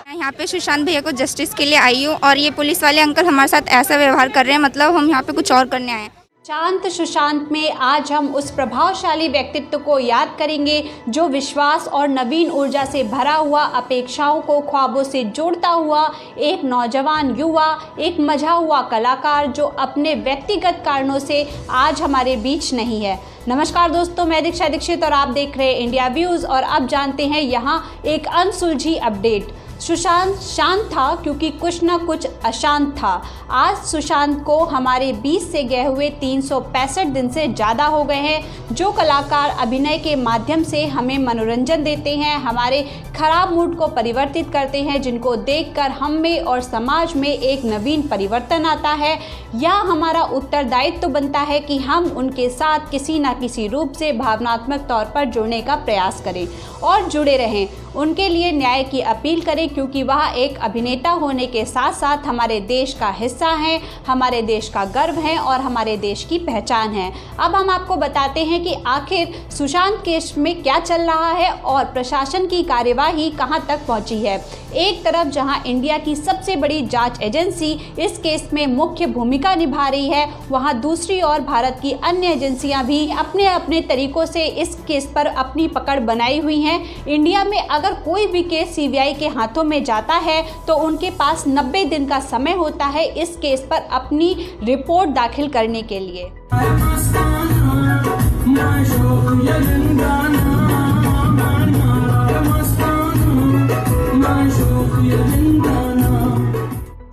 यहाँ पे सुशांत भैया को जस्टिस के लिए आई हूँ और ये पुलिस वाले अंकल हमारे साथ ऐसा व्यवहार कर रहे हैं, मतलब हम यहाँ पे कुछ और करने आए हैं। शांत सुशांत में आज हम उस प्रभावशाली व्यक्तित्व को याद करेंगे जो विश्वास और नवीन ऊर्जा से भरा हुआ, अपेक्षाओं को ख्वाबों से जोड़ता हुआ एक नौजवान युवा, एक मझा हुआ कलाकार जो अपने व्यक्तिगत कारणों से आज हमारे बीच नहीं है। नमस्कार दोस्तों, मैं दीक्षा दीक्षित और आप देख रहे हैं इंडिया व्यूज़। और अब जानते हैं यहाँ एक अनसुलझी अपडेट। सुशांत शांत था क्योंकि कुछ न कुछ अशांत था। आज सुशांत को हमारे बीच से गए हुए 365 दिन से ज़्यादा हो गए हैं। जो कलाकार अभिनय के माध्यम से हमें मनोरंजन देते हैं, हमारे खराब मूड को परिवर्तित करते हैं, जिनको देखकर हम में और समाज में एक नवीन परिवर्तन आता है, या हमारा उत्तरदायित्व तो बनता है कि हम उनके साथ किसी न किसी रूप से भावनात्मक तौर पर जुड़ने का प्रयास करें और जुड़े रहें, उनके लिए न्याय की अपील करें, क्योंकि वह एक अभिनेता होने के साथ साथ हमारे देश का हिस्सा हैं, हमारे देश का गर्व हैं और हमारे देश की पहचान है। अब हम आपको बताते हैं कि आखिर सुशांत केस में क्या चल रहा है और प्रशासन की कार्यवाही कहां तक पहुंची है। एक तरफ जहां इंडिया की सबसे बड़ी जांच एजेंसी इस केस में मुख्य भूमिका निभा रही है, वहां दूसरी ओर भारत की अन्य एजेंसियां भी अपने अपने तरीकों से इस केस पर अपनी पकड़ बनाई हुई हैं। इंडिया में अगर कोई भी केस सीबीआई के हाथों में जाता है तो उनके पास 90 दिन का समय होता है इस केस पर अपनी रिपोर्ट दाखिल करने के लिए।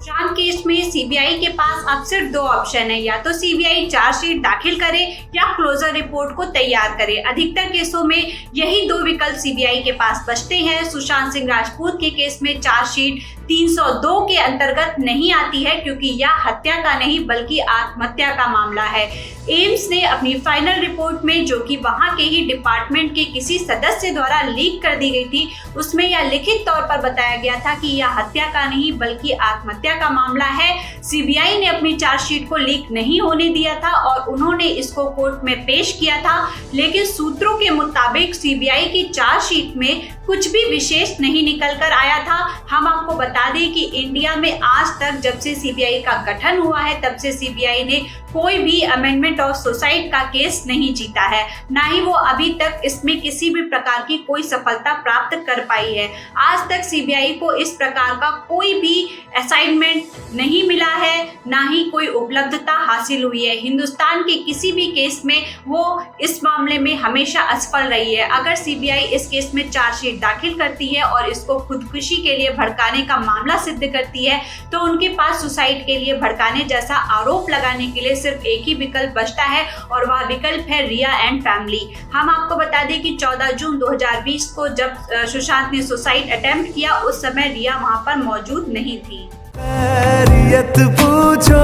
शांत केस में सीबीआई के पास अब सिर्फ दो ऑप्शन है, या तो सीबीआई चार्जशीट दाखिल करे या क्लोजर रिपोर्ट को तैयार करे। अधिकतर केसों में यही दो विकल्प सीबीआई के पास बचते हैं। सुशांत सिंह राजपूत के केस में चार्जशीट 302 के अंतर्गत नहीं आती है, क्योंकि यह हत्या का नहीं बल्कि आत्महत्या का मामला है। एम्स ने अपनी फाइनल रिपोर्ट में, जो कि वहां के ही डिपार्टमेंट के किसी सदस्य द्वारा लीक कर दी गई थी, उसमें यह लिखित तौर पर बताया गया था कि यह हत्या का नहीं बल्कि आत्महत्या का मामला है। सीबीआई ने अपनी चार्जशीट को लीक नहीं होने दिया था और उन्होंने इसको कोर्ट में पेश किया था, लेकिन सूत्रों के मुताबिक सीबीआई की चार्जशीट में कुछ भी विशेष नहीं निकल कर आया था। हम आपको बता दें कि इंडिया में आज तक जब से सीबीआई का गठन हुआ है तब से सीबीआई ने कोई भी अमेंडमेंट ऑफ सुसाइड का केस नहीं जीता है, ना ही वो अभी तक इसमें किसी भी प्रकार की कोई सफलता प्राप्त कर पाई है। आज तक सीबीआई को इस प्रकार का कोई भी असाइनमेंट नहीं मिला है, ना ही कोई उपलब्धता हासिल हुई है। हिंदुस्तान के किसी भी केस में वो इस मामले में हमेशा असफल रही है। अगर सीबीआई इस केस में चार्जशीट दाखिल करती है और इसको खुदकुशी के लिए भड़काने का मामला सिद्ध करती है, तो उनके पास सुसाइड के लिए भड़काने जैसा आरोप लगाने के लिए सिर्फ एक ही विकल्प बचता है और वह विकल्प है रिया एंड फैमिली। हम आपको बता दें कि 14 जून 2020 को जब सुशांत ने सुसाइड अटेम्प्ट किया, उस समय रिया वहां पर मौजूद नहीं थी। कैफियत पूछो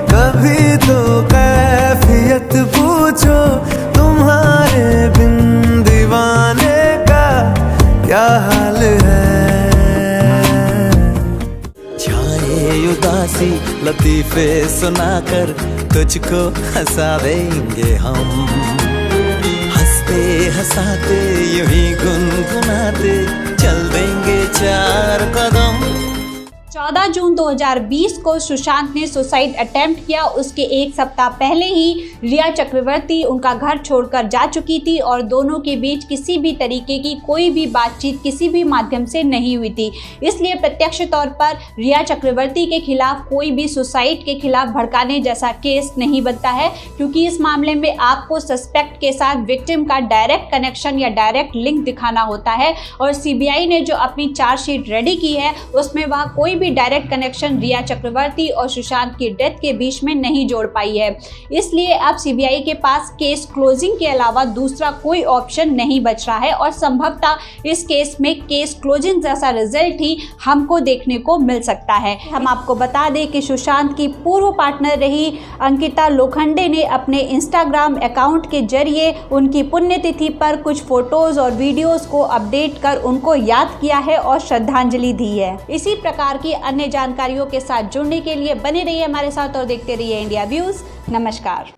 कभी तो कैफियत पूछो, तुम्हारे बिन दीवाने का क्या हाल है। छाए उदासी लतीफे सुनाकर तुझको हंसावेंगे हम, हंसते हंसाते यूं ही गुनगुनाते चल देंगे 4 कदम। 14 जून 2020 को सुशांत ने सुसाइड अटेम्प्ट किया। उसके एक सप्ताह पहले ही रिया चक्रवर्ती उनका घर छोड़कर जा चुकी थी और दोनों के बीच किसी भी तरीके की कोई भी बातचीत किसी भी माध्यम से नहीं हुई थी। इसलिए प्रत्यक्ष तौर पर रिया चक्रवर्ती के खिलाफ कोई भी सुसाइड के खिलाफ भड़काने जैसा केस नहीं बनता है, क्योंकि इस मामले में आपको सस्पेक्ट के साथ विक्टिम का डायरेक्ट कनेक्शन या डायरेक्ट लिंक दिखाना होता है। और सीबीआई ने जो अपनी चार्जशीट रेडी की है उसमें वह कोई भी डायरेक्ट कनेक्शन रिया चक्रवर्ती और सुशांत की डेथ के बीच में नहीं जोड़ पाई है। इसलिए अब सीबीआई के पास केस क्लोजिंग के अलावा दूसरा कोई ऑप्शन नहीं बच रहा है और संभवतः इस केस में केस क्लोजिंग जैसा रिजल्ट ही हमको देखने को मिल सकता है। हम आपको बता दें कि सुशांत की पूर्व पार्टनर रही अंकिता लोखंडे ने अपने इंस्टाग्राम अकाउंट के जरिए उनकी पुण्यतिथि पर कुछ फोटोज और वीडियोस को अपडेट कर उनको याद किया है और श्रद्धांजलि दी है। इसी प्रकार की अन्य जानकारियों के साथ जुड़ने के लिए बने रहिए हमारे साथ और देखते रहिए इंडिया व्यूज। नमस्कार।